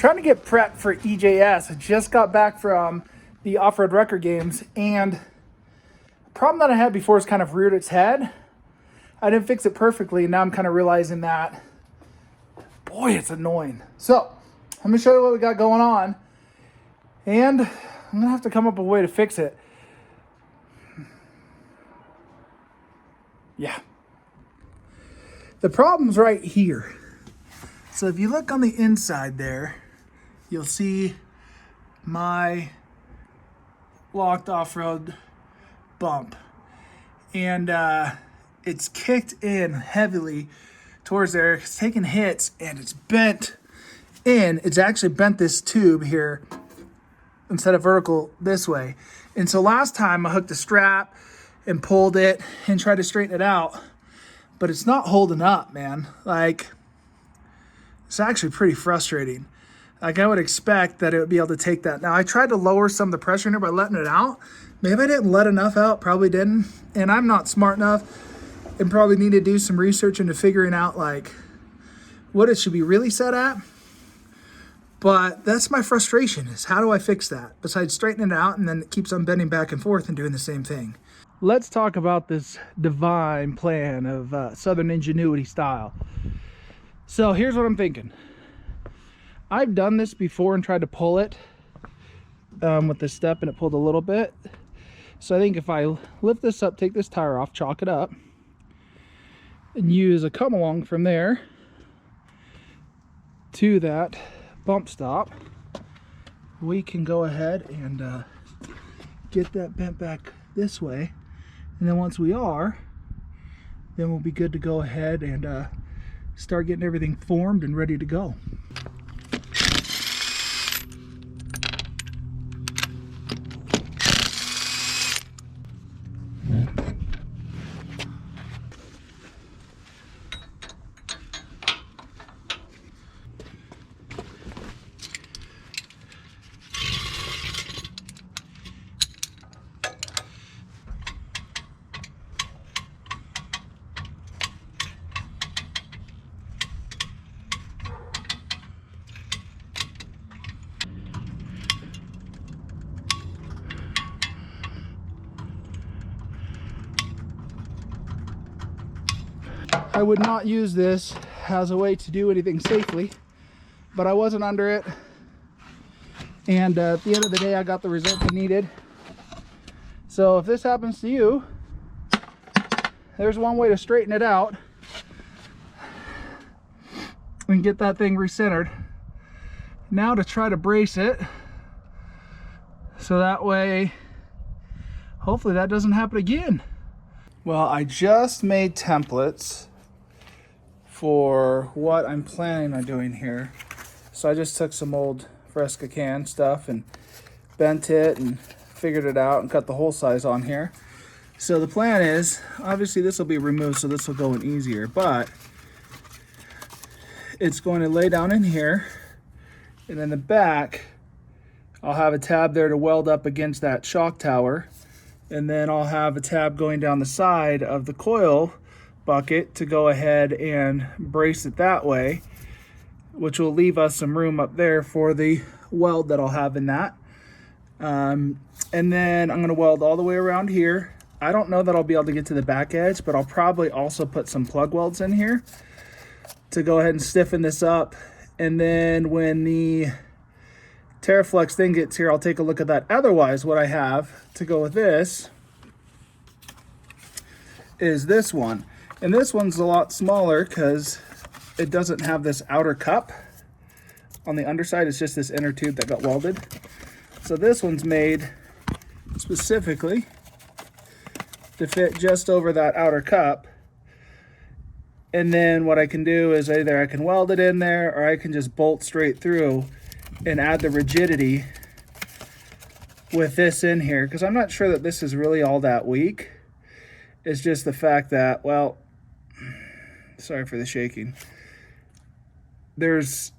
trying to get prepped for EJS. I just got back from the off-road record games, and the problem that I had before is kind of reared its head. I didn't fix it perfectly, and now I'm kind of realizing that, boy, it's annoying. So let me show you what we got going on, and I'm gonna have to come up with a way to fix it. Yeah. The problem's right here. So if you look on the inside there, you'll see my locked off-road bump. And it's kicked in heavily towards there. It's taken hits and it's bent in. It's actually bent this tube here instead of vertical this way. And so last time I hooked a strap and pulled it and tried to straighten it out, but it's not holding up, man. Like, it's actually pretty frustrating. Like, I would expect that it would be able to take that. Now, I tried to lower some of the pressure in here by letting it out. Maybe I didn't let enough out, probably didn't. And I'm not smart enough and probably need to do some research into figuring out, like, what it should be really set at. But that's my frustration, is how do I fix that? Besides straightening it out, and then it keeps on bending back and forth and doing the same thing. Let's talk about this divine plan of Southern ingenuity style. So here's what I'm thinking. I've done this before and tried to pull it with this step, and it pulled a little bit. So I think if I lift this up, take this tire off, chalk it up, and use a come along from there to that bump stop, we can go ahead and get that bent back this way. And then once we are, then we'll be good to go ahead and start getting everything formed and ready to go. I would not use this as a way to do anything safely, but I wasn't under it, and at the end of the day I got the result I needed. So if this happens to you, there's one way to straighten it out and get that thing recentered. Now to try to brace it, so that way hopefully that doesn't happen again. Well, I just made templates for what I'm planning on doing here. So I just took some old Fresca can stuff and bent it and figured it out and cut the hole size on here. So the plan is, obviously this will be removed, so this will go in easier, but it's going to lay down in here, and in the back I'll have a tab there to weld up against that shock tower, and then I'll have a tab going down the side of the coil bucket to go ahead and brace it that way, which will leave us some room up there for the weld that I'll have in that. And then I'm going to weld all the way around here. I don't know that I'll be able to get to the back edge, but I'll probably also put some plug welds in here to go ahead and stiffen this up. And then when the Terraflex thing gets here, I'll take a look at that. Otherwise, what I have to go with this is this one. And this one's a lot smaller because it doesn't have this outer cup on the underside. It's just this inner tube that got welded. So this one's made specifically to fit just over that outer cup. And then what I can do is either I can weld it in there, or I can just bolt straight through and add the rigidity with this in here, because I'm not sure that this is really all that weak. It's just the fact that, well, sorry for the shaking, there's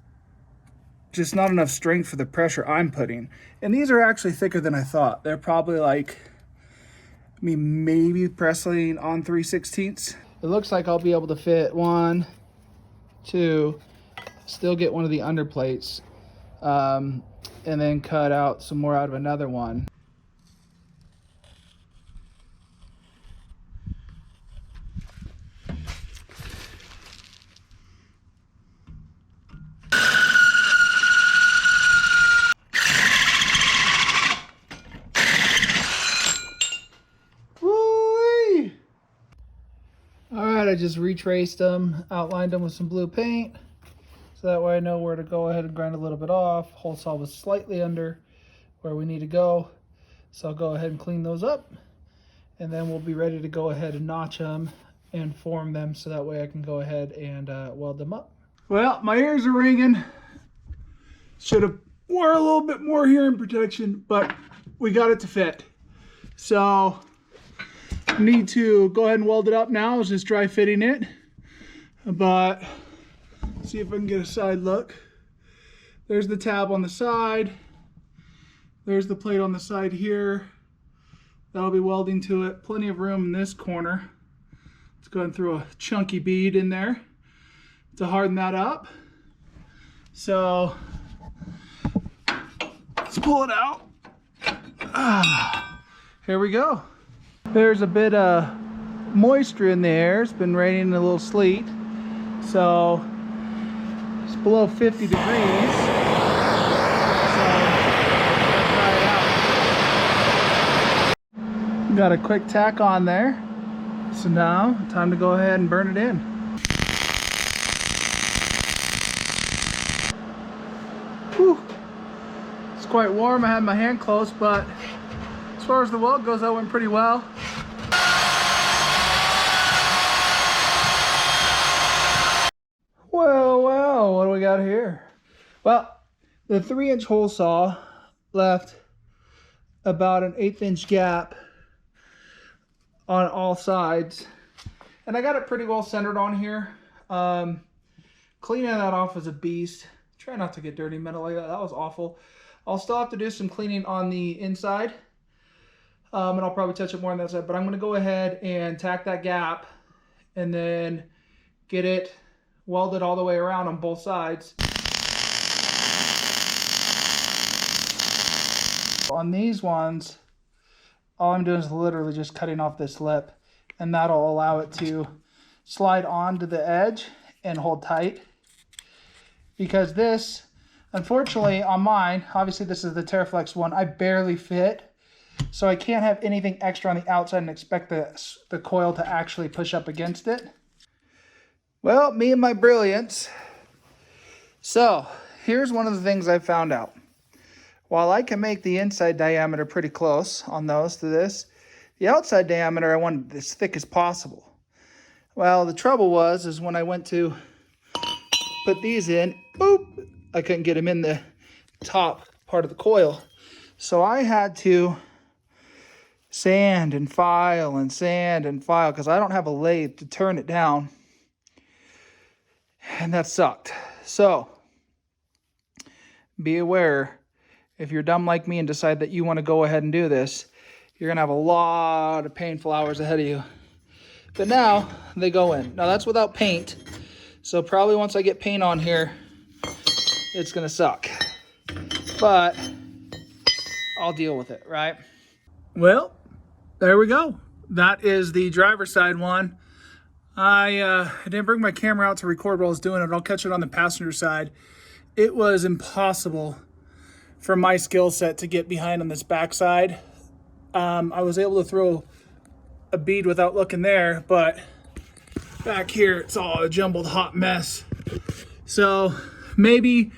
just not enough strength for the pressure I'm putting. And these are actually thicker than I thought. They're probably like, I mean, maybe pressing on 3/16. It looks like I'll be able to fit 1, 2, still get one of the underplates and then cut out some more out of another one. Alright, I just retraced them, outlined them with some blue paint, so that way I know where to go ahead and grind a little bit off. Hole saw was slightly under where we need to go, so I'll go ahead and clean those up, and then we'll be ready to go ahead and notch them and form them, so that way I can go ahead and weld them up. Well, my ears are ringing. Should have wore a little bit more hearing protection, but we got it to fit. So need to go ahead and weld it up now. I was just dry fitting it, but see if I can get a side look. There's the tab on the side. There's the plate on the side here. That'll be welding to it. Plenty of room in this corner. Let's go ahead and throw a chunky bead in there to harden that up. So let's pull it out. Here we go. There's a bit of moisture in the air. It's been raining a little sleet, so it's below 50 degrees. So try it out. Got a quick tack on there. So now time to go ahead and burn it in. Whew. It's quite warm. I had my hand close, but as far as the weld goes, that went pretty well. Well, what do we got here? Well, the 3-inch hole saw left about an 1/8 inch gap on all sides. And I got it pretty well centered on here. Cleaning that off was a beast. Try not to get dirty metal like that. That was awful. I'll still have to do some cleaning on the inside. And I'll probably touch it more on that side, but I'm going to go ahead and tack that gap and then get it welded all the way around on both sides. On these ones, all I'm doing is literally just cutting off this lip, and that'll allow it to slide onto the edge and hold tight. Because this, unfortunately on mine, obviously this is the Terraflex one, I barely fit. So I can't have anything extra on the outside and expect the coil to actually push up against it. Well, me and my brilliance. So here's one of the things I found out. While I can make the inside diameter pretty close on those to this, the outside diameter I wanted as thick as possible. Well, the trouble is when I went to put these in, boop, I couldn't get them in the top part of the coil. So I had to sand and file because I don't have a lathe to turn it down, and that sucked. So be aware, if you're dumb like me and decide that you want to go ahead and do this, you're gonna have a lot of painful hours ahead of you. But now they go in. Now that's without paint, so probably once I get paint on here, it's gonna suck, but I'll deal with it, right? Well, there we go. That is the driver's side one. I didn't bring my camera out to record while I was doing it. I'll catch it on the passenger side. It was impossible for my skill set to get behind on this backside. I was able to throw a bead without looking there, but back here it's all a jumbled hot mess. So maybe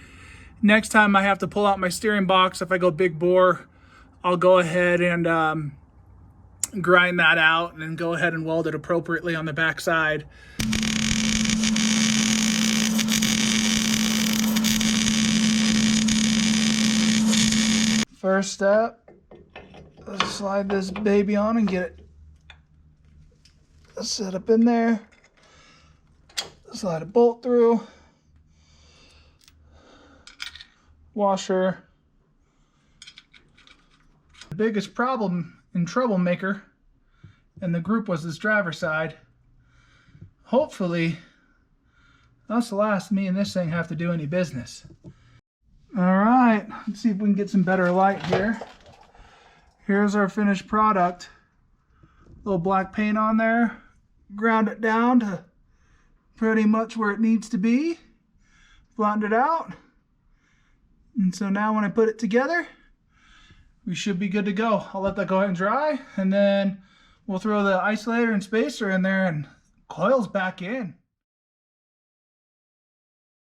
next time I have to pull out my steering box, if I go big bore, I'll go ahead and grind that out and then go ahead and weld it appropriately on the back side. First step, let's slide this baby on and get it set up in there. Slide a bolt through. Washer. The biggest problem and troublemaker in the group was this driver's side. Hopefully that's the last me and this thing have to do any business. All right. Let's see if we can get some better light here. Here's our finished product. Little black paint on there. Ground it down to pretty much where it needs to be. Flattened it out. And so now when I put it together, we should be good to go. I'll let that go ahead and dry, and then we'll throw the isolator and spacer in there and coils back in.